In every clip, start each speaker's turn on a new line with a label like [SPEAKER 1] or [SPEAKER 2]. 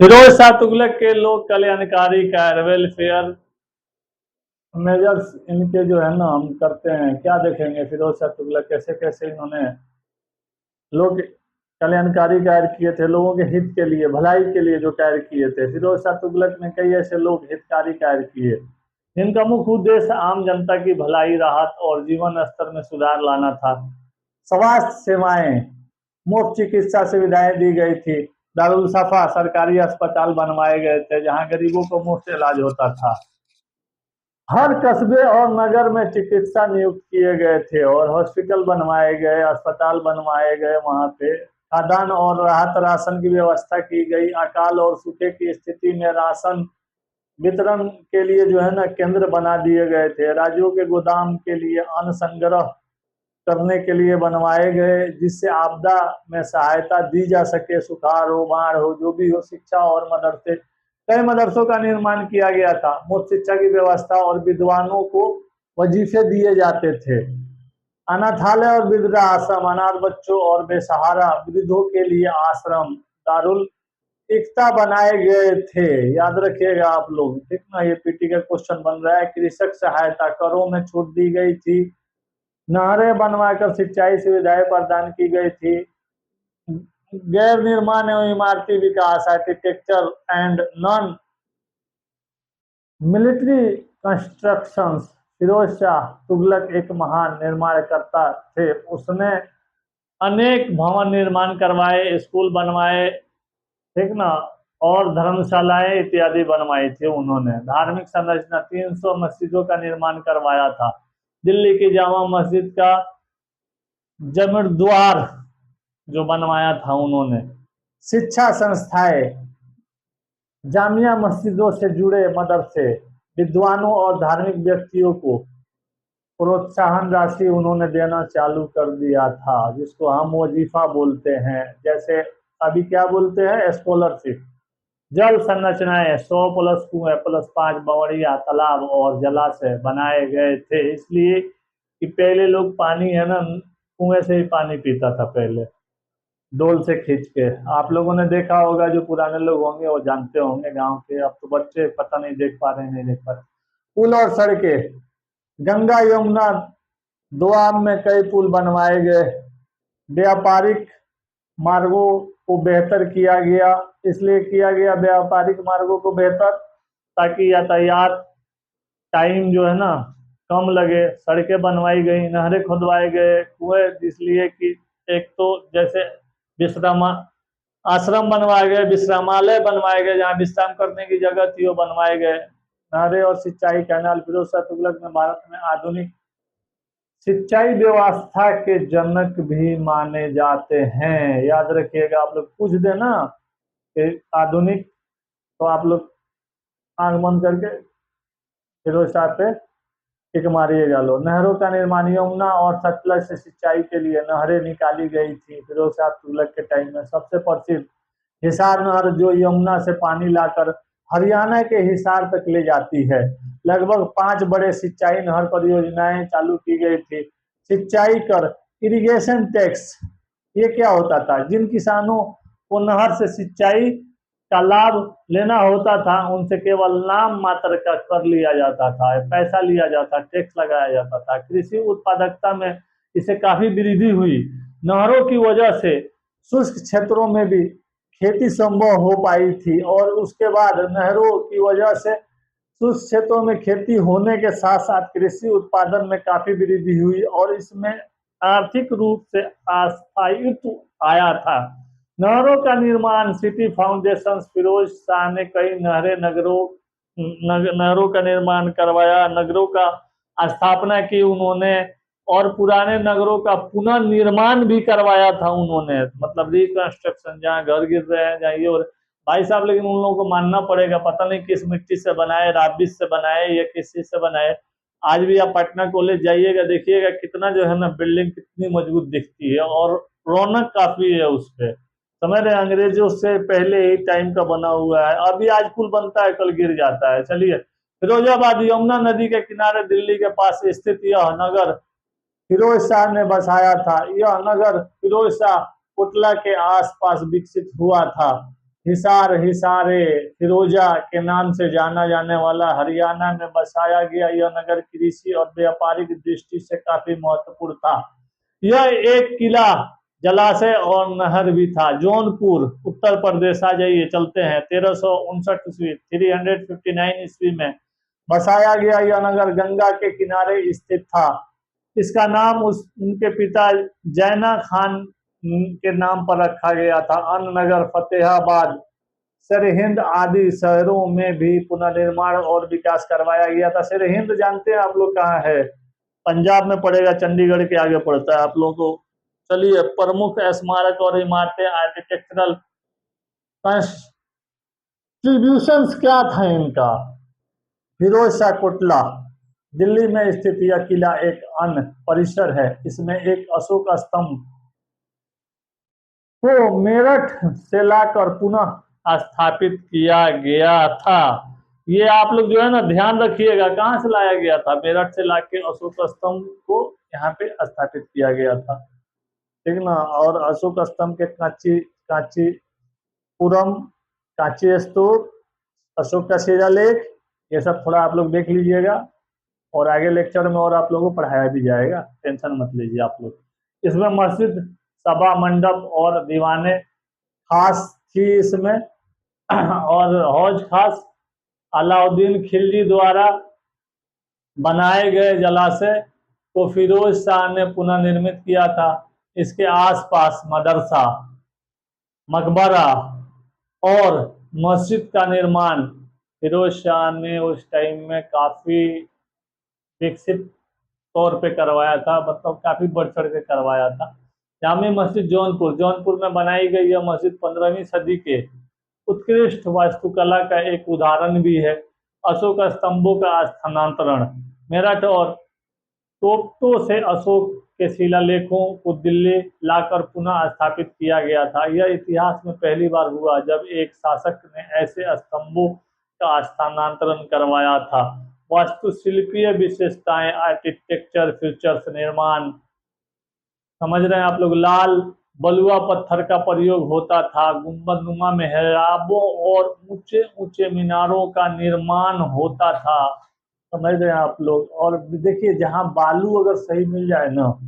[SPEAKER 1] फिरोज शाह तुगलक के लोक कल्याणकारी कार्य वेलफेयर मेजर्स इनके जो है ना हम करते हैं। क्या देखेंगे फिरोज शाह तुगलक कैसे कैसे इन्होंने लोग कल्याणकारी कार्य किए थे, लोगों के हित के लिए, भलाई के लिए जो कार्य किए थे। फिरोज शाह तुगलक ने कई ऐसे लोग हितकारी कार्य किए जिनका मुख्य उद्देश्य आम जनता की भलाई, राहत और जीवन स्तर में सुधार लाना था। स्वास्थ्य सेवाएं, मुफ्त चिकित्सा सुविधाएं दी गई थी। दारुल सफा सरकारी अस्पताल बनवाए गए थे जहां गरीबों को मुफ्त इलाज होता था। हर कस्बे और नगर में चिकित्सा नियुक्त किए गए थे और हॉस्पिटल बनवाए गए, अस्पताल बनवाए गए। वहां पे खाद्यान्न और राहत राशन की व्यवस्था की गई। अकाल और सूखे की स्थिति में राशन वितरण के लिए जो है ना केंद्र बना दिए गए थे। राज्यों के गोदाम के लिए अन्न संग्रह करने के लिए बनवाए गए जिससे आपदा में सहायता दी जा सके। सुखाड़ हो, बाढ़ हो, जो भी हो। शिक्षा और मदरसे, कई मदरसों का निर्माण किया गया था। मुफ्त शिक्षा की व्यवस्था और विद्वानों को वजीफे दिए जाते थे। अनाथालय और वृद्धा आश्रम, अनाथ बच्चों और बेसहारा वृद्धों के लिए आश्रम, दारुल एकता बनाए गए थे। याद रखिएगा आप लोग, ठीक ना। ये पीटी का क्वेश्चन बन रहा है। कृषक सहायता, करों में छूट दी गई थी। नहरें बनवाकर सिंचाई सुविधाएं प्रदान की गई थी। गैर निर्माण एवं इमारती विकास, architecture and non military constructions. Firoz Shah Tughlaq एक महान निर्माणकर्ता थे। उसने अनेक भवन निर्माण करवाए, स्कूल बनवाए, ठीक ना, और धर्मशालाएं इत्यादि बनवाई थी उन्होंने। धार्मिक संरचना, 300 मस्जिदों का निर्माण करवाया था। दिल्ली की जामा मस्जिद का जमींद्वार जो बनवाया था उन्होंने। शिक्षा संस्थाएं, जामिया मस्जिदों से जुड़े मदरसे, विद्वानों और धार्मिक व्यक्तियों को प्रोत्साहन राशि उन्होंने देना चालू कर दिया था, जिसको हम वजीफा बोलते हैं। जैसे अभी क्या बोलते हैं, स्कॉलरशिप। जल संरचनाएं, 100 प्लस कुएं प्लस 5 बवड़िया, तालाब और जलाशय बनाए गए थे। इसलिए कि पहले लोग पानी है ना कुएं से ही पानी पीता था, पहले डोल से खींच के। आप लोगों ने देखा होगा, जो पुराने लोग होंगे वो जानते होंगे गांव के। अब तो बच्चे पता नहीं देख पा रहे हैं, नहीं देख पा रहे। पुल और सड़कें, गंगा यमुना दोआब में कई पुल बनवाए गए। व्यापारिक मार्गों को बेहतर किया गया। इसलिए किया गया व्यापारिक मार्गों को बेहतर ताकि यातायात टाइम जो है ना कम लगे। सड़कें बनवाई गई, नहरें खुदवाए गए, कुएं, इसलिए कि एक तो जैसे विश्राम आश्रम बनवाए गए, विश्रामालय बनवाए गए, जहाँ विश्राम करने की जगह थी वो बनवाए गए। नहरें और सिंचाई कैनाल। फिरोज शाह तुगलक ने भारत में आधुनिक सिंचाई व्यवस्था के जनक भी माने जाते हैं। याद रखिएगा, आप लोग पूछ देना कि आधुनिक, तो आप लोग आंख बंद करके फिरोज शाह पे टिक मारिएगा लो। नहरों का निर्माण, यमुना और सतलज से सिंचाई के लिए नहरें निकाली गई थी फिरोज शाह तुगलक के टाइम में। सबसे प्रसिद्ध हिसार नहर, जो यमुना से पानी लाकर हरियाणा के हिसार तक ले जाती है। लगभग 5 बड़े सिंचाई नहर परियोजनाएं चालू की गई थी। सिंचाई कर, इरिगेशन टैक्स, ये क्या होता था, जिन किसानों को नहर से सिंचाई का लाभ लेना होता था उनसे केवल नाम मात्र का कर लिया जाता था, पैसा लिया जाता, टैक्स लगाया जाता था। कृषि उत्पादकता में इसे काफी वृद्धि हुई। नहरों की वजह से शुष्क क्षेत्रों में भी खेती संभव हो पाई थी और उसके बाद नहरों की वजह से शुष्क क्षेत्रों में खेती होने के साथ साथ कृषि उत्पादन में काफी वृद्धि हुई और इसमें आर्थिक रूप से अस्थायित्व आया था। नहरों का निर्माण, सिटी फाउंडेशन। फिरोज शाह ने कई नहरों का निर्माण करवाया, नगरों का स्थापना की उन्होंने और पुराने नगरों का पुनर्निर्माण भी करवाया था उन्होंने। मतलब रिकंस्ट्रक्शन, जहाँ घर गिर रहे हैं, जहाँ ये हो रहे भाई साहब। लेकिन उन लोगों को मानना पड़ेगा, पता नहीं किस मिट्टी से बनाए, राबिस से बनाए या किस चीज से बनाए। आज भी आप पटना कॉलेज जाइएगा, देखिएगा कितना जो है ना बिल्डिंग कितनी मजबूत दिखती है और रौनक काफी है उस पर। समझ रहे, अंग्रेजों से पहले ही टाइम का बना हुआ है। अभी आज पुल बनता है, कल गिर जाता है। चलिए, फिरोजाबाद, यमुना नदी के किनारे दिल्ली के पास स्थित यह नगर फिरोज शाह ने बसाया था। यह नगर फिरोज शाह कोटला के आसपास विकसित हुआ था। हिसार हिसारे फिरोजा के नाम से जाना जाने वाला हरियाणा में बसाया गया यह नगर कृषि और व्यापारिक दृष्टि से काफी महत्वपूर्ण था। यह एक किला, जलाशय और नहर भी था। जौनपुर उत्तर प्रदेश, आ जाइए चलते हैं। 1359 ईस्वी 359 ईस्वी में बसाया गया यह नगर गंगा के किनारे स्थित था। इसका नाम उनके पिता जैना खान के नाम पर रखा गया था। अन्य नगर फतेहाबाद, सरहिंद आदि शहरों में भी पुनर्निर्माण और विकास करवाया गया था। सरहिंद जानते हैं आप लोग कहाँ है? पंजाब में पड़ेगा, चंडीगढ़ के आगे पड़ता है आप लोगों को। चलिए, प्रमुख स्मारक और इमारतें, आर्किटेक्चरल कंट्रीब्यूशंस क्या था इनका? फिरोज शाह कोटला, दिल्ली में स्थित यह किला एक अन्य परिसर है। इसमें एक अशोक स्तंभ को मेरठ से लाकर पुनः स्थापित किया गया था। ये आप लोग जो है ना ध्यान रखिएगा, कहाँ से लाया गया था? मेरठ से लाके अशोक स्तंभ को यहाँ पे स्थापित किया गया था, ठीक ना। और अशोक स्तंभ के कांचीपुरम, कांची स्तूप, अशोक का शिलालेख, ये सब थोड़ा आप लोग देख लीजिएगा और आगे लेक्चर में और आप लोगों को पढ़ाया भी जाएगा, टेंशन मत लीजिए आप लोग। इसमें मस्जिद, सभा मंडप और दीवाने खास थी इसमें और हौज खास। अलाउद्दीन खिलजी द्वारा बनाए गए जलाशय को फिरोज शाह ने पुनर्निर्मित किया था। इसके आसपास मदरसा, मकबरा और मस्जिद का निर्माण फिरोज शाह ने उस टाइम में काफी विकसित तौर पे करवाया था, मतलब काफी बढ़ चढ़ के करवाया था। जामे मस्जिद जौनपुर, जौनपुर में बनाई गई यह मस्जिद 15वीं सदी के उत्कृष्ट वास्तुकला का एक उदाहरण भी है। अशोक स्तंभों का स्थानांतरण, मेरठ और तोप्तो से अशोक के शिलालेखों को दिल्ली लाकर पुनः स्थापित किया गया था। यह इतिहास में पहली बार हुआ जब एक शासक ने ऐसे स्तंभों का स्थानांतरण करवाया था। वास्तुशिल्पीय विशेषताएं, आर्किटेक्चर फीचर्स, निर्माण, समझ रहे हैं आप लोग? लाल बलुआ पत्थर का प्रयोग होता था। गुंबदनुमा मेहराबों और ऊंचे ऊंचे मीनारों का निर्माण होता था, समझ रहे हैं आप लोग? और देखिए, जहां बालू अगर सही मिल जाए ना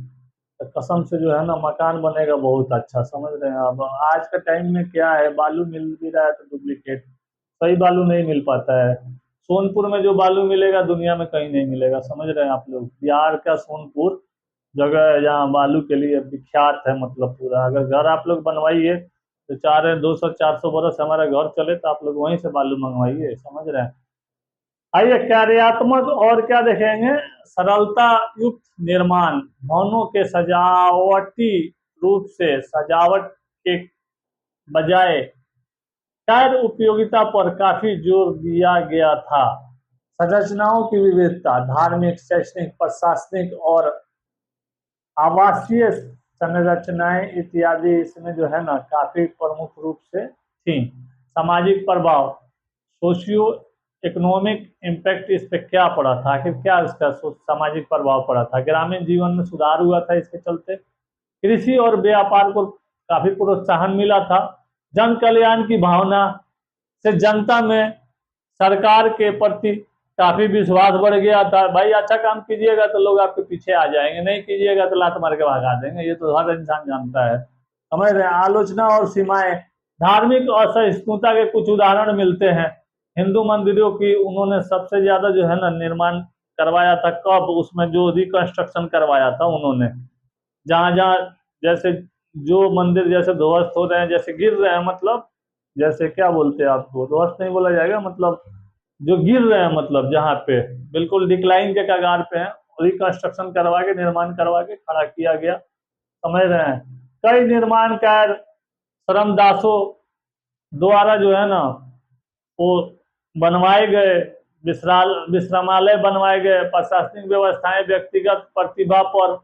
[SPEAKER 1] तो कसम से जो है ना मकान बनेगा बहुत अच्छा, समझ रहे हैं आप? आज के टाइम में क्या है, बालू मिल भी रहा है तो डुप्लीकेट, सही बालू नहीं मिल पाता है। सोनपुर में जो बालू मिलेगा दुनिया में कहीं नहीं मिलेगा, समझ रहे हैं आप लोग? बिहार का सोनपुर जगह है जहाँ बालू के लिए विख्यात है, मतलब पूरा। अगर घर आप लोग बनवाइए तो चाह रहे हैं 200-400 बरस हमारा घर चले तो आप लोग वहीं से बालू मंगवाइए, समझ रहे हैं? आइए, कार्यात्मक और क्या देखेंगे? सरलता युक्त निर्माण, भवनों के सजावटी रूप से सजावट के बजाय कार्य उपयोगिता पर काफी जोर दिया गया था। संरचनाओं की विविधता, धार्मिक, शैक्षणिक, प्रशासनिक और आवासीय संरचनाएं इत्यादि इसमें जो है ना काफी प्रमुख रूप से थी। सामाजिक प्रभाव, सोशियो इकोनॉमिक इम्पैक्ट इस पे क्या पड़ा था? आखिर क्या इसका सामाजिक प्रभाव पड़ा था? ग्रामीण जीवन में सुधार हुआ था इसके चलते। कृषि और व्यापार को काफी प्रोत्साहन मिला था। जन कल्याण की भावना से जनता में सरकार के प्रति काफी विश्वास बढ़ गया था। भाई अच्छा काम कीजिएगा तो लोग आपके पीछे आ जाएंगे, नहीं कीजिएगा तो लात मार के भगा देंगे, ये तो हर इंसान जानता है, समझ रहे हैं? आलोचना और सीमाएं, धार्मिक असहिष्णुता के कुछ उदाहरण मिलते हैं। हिंदू मंदिरों की उन्होंने सबसे ज्यादा जो है ना निर्माण करवाया था। कब? उसमें जो रिकंस्ट्रक्शन करवाया था उन्होंने, जहां जहां जैसे जो मंदिर जैसे ध्वस्त हो रहे हैं, जैसे गिर रहे हैं, मतलब जैसे क्या बोलते हैं आपको, ध्वस्त नहीं बोला जाएगा, मतलब जो गिर रहे हैं, मतलब जहाँ पे बिल्कुल डिक्लाइन के कगार पे है, रिकंस्ट्रक्शन करवा के, निर्माण करवा के खड़ा किया गया, समझ रहे हैं? कई निर्माण कार्य श्रमदासों द्वारा जो है ना वो बनवाए गए, विश्रामालय बनवाए गए, प्रशासनिक व्यवस्थाएं व्यक्तिगत प्रतिभा पर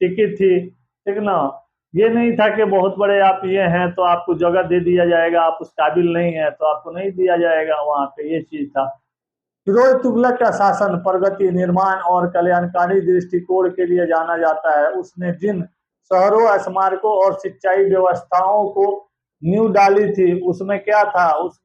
[SPEAKER 1] टिकी थी, ठीक ना। ये नहीं था कि बहुत बड़े आप ये हैं तो आपको जगह दे दिया जाएगा, आप उस काबिल नहीं है तो आपको नहीं दिया जाएगा वहां पे, ये चीज था। फिरोज तुगलक का शासन प्रगति, निर्माण और कल्याणकारी दृष्टिकोण के लिए जाना जाता है। उसने जिन शहरों, स्मारकों और सिंचाई व्यवस्थाओं को नींव डाली थी उसमें क्या था, उसमें